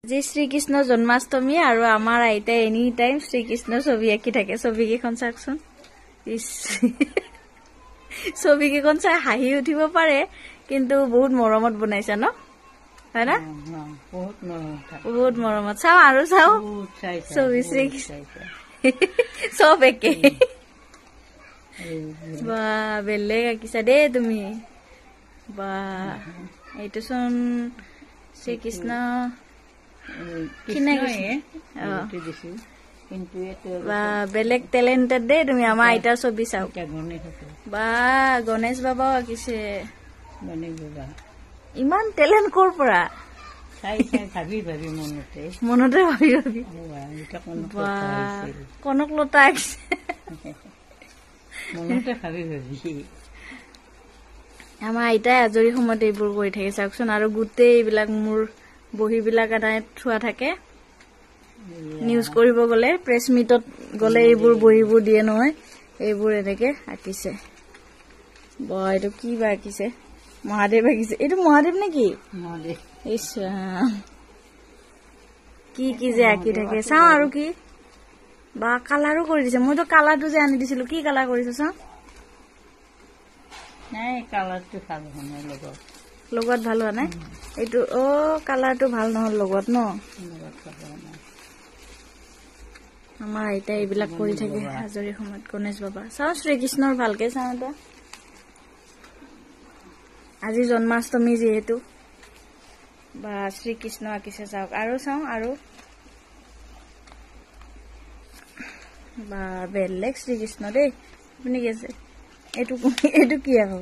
আজি শ্ৰীকৃষ্ণ জন্মাষ্টমী আৰু আমাৰ আইতাই এনি টাইম শ্ৰীকৃষ্ণ ছবি আঁকি থাকে। ছবিকেইখন চাওকচোন। ছবিকেইখন চাই হাঁহি উঠিব পাৰে, কিন্তু বহুত মৰমত বনাইছা ন, হয় না? বহুত মৰমত। চাওঁ আৰু চাওঁ ছবি শ্ৰীকৃষ্ণ চব একে। বা বেলেগ আঁকিছা দেই তুমি। বা এইটো চোন শ্ৰীকৃষ্ণ বা বেলেগ টেলেণ্টেড দেই তুমি। আমাৰ আইতাৰ ছবি চাওক। বা গণেশ বাবাও আঁকিছে। ইমান টেলেণ্ট কৰ পৰা? মনতে ভাবি ভাবি বা কনকলতা আঁকিছে। আমাৰ আইতাই আজৰি সময়ত এইবোৰ কৰি থাকে চাওকচোন। আৰু গোটেই এইবিলাক মোৰ বহীবিলাক এটাই থোৱা থাকে। নিউজ কৰিব গ'লে, প্ৰেছ মিটত গ'লে এইবোৰ বহীবোৰ দিয়ে নহয়, এইবোৰ এনেকে আঁকিছে। এইটো কি বা আঁকিছে? মহাদেৱ আঁকিছে। এইটো মহাদেৱ নেকি? কি কি যে আঁকি থাকে। চাওঁ আৰু কি বা কালাৰো কৰি দিছে। মইতো কালাৰটো যে আনি দিছিলো, কি কালাৰ কৰিছে চাওঁ। লগত ভাল হোৱা নাই এইটো। কালাৰটো ভাল নহল লগত ন। আমাৰ আইতাই এইবিলাক কৰি থাকে আজৰি সময়ত। গণেশ বাবা চাওঁ, শ্ৰীকৃষ্ণৰ ভালকে চাওঁ এটা। আজি জন্মাষ্টমী যিহেতু, বা শ্ৰীকৃষ্ণ আঁকিছে চাওক। আৰু চাওঁ আৰু বা বেলেগ শ্ৰীকৃষ্ণ দেই। আপুনি কি আছে এইটো? এইটো কি আকৌ?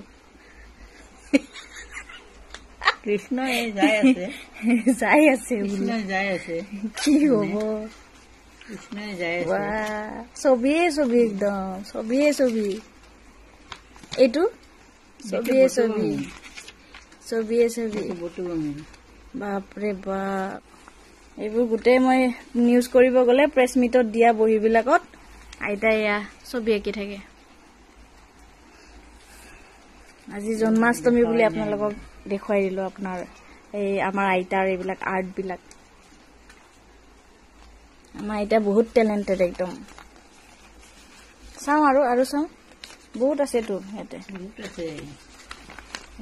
কৃষ্ণ যাই আছে কি হব? ছবিয়ে ছবি, একদম ছবিয়ে ছবি। এইটো ছবিয়ে ছবি, ছবিয়ে ছবি। বাপৰে বাপ। এইবোৰ গোটেই মই নিউজ কৰিব গ'লে প্ৰেছ মিটত দিয়া বহীবিলাকত আইতাই এয়া ছবি আঁকি থাকে। আজি জন্মাষ্টমী বুলি আপোনালোকক দেখুৱাই দিলো আপোনাৰ এই আমাৰ আইতাৰ এইবিলাক আৰ্টবিলাক। আমাৰ আইতা বহুত টেলেণ্টেড একদম। চাওঁ আৰু চাওঁ, বহুত আছেতো ইয়াতে।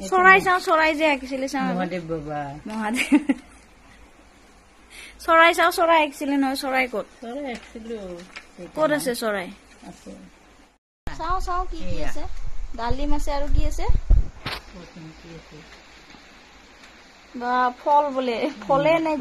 চৰাই চাওঁ, চৰাই যে আঁকিছিলে চাওঁ। মহাদেৱ বাবা, মহাদেৱ চৰাই চাওঁ, চৰাই আঁকিছিলে নহয়। চৰাই ক'ত ক'ত আছে চৰাই? চাওঁ চাওঁ কি কি আছে। ডালিম আছে আৰু কি আছে? বা ফল বোলে। ফলে নাই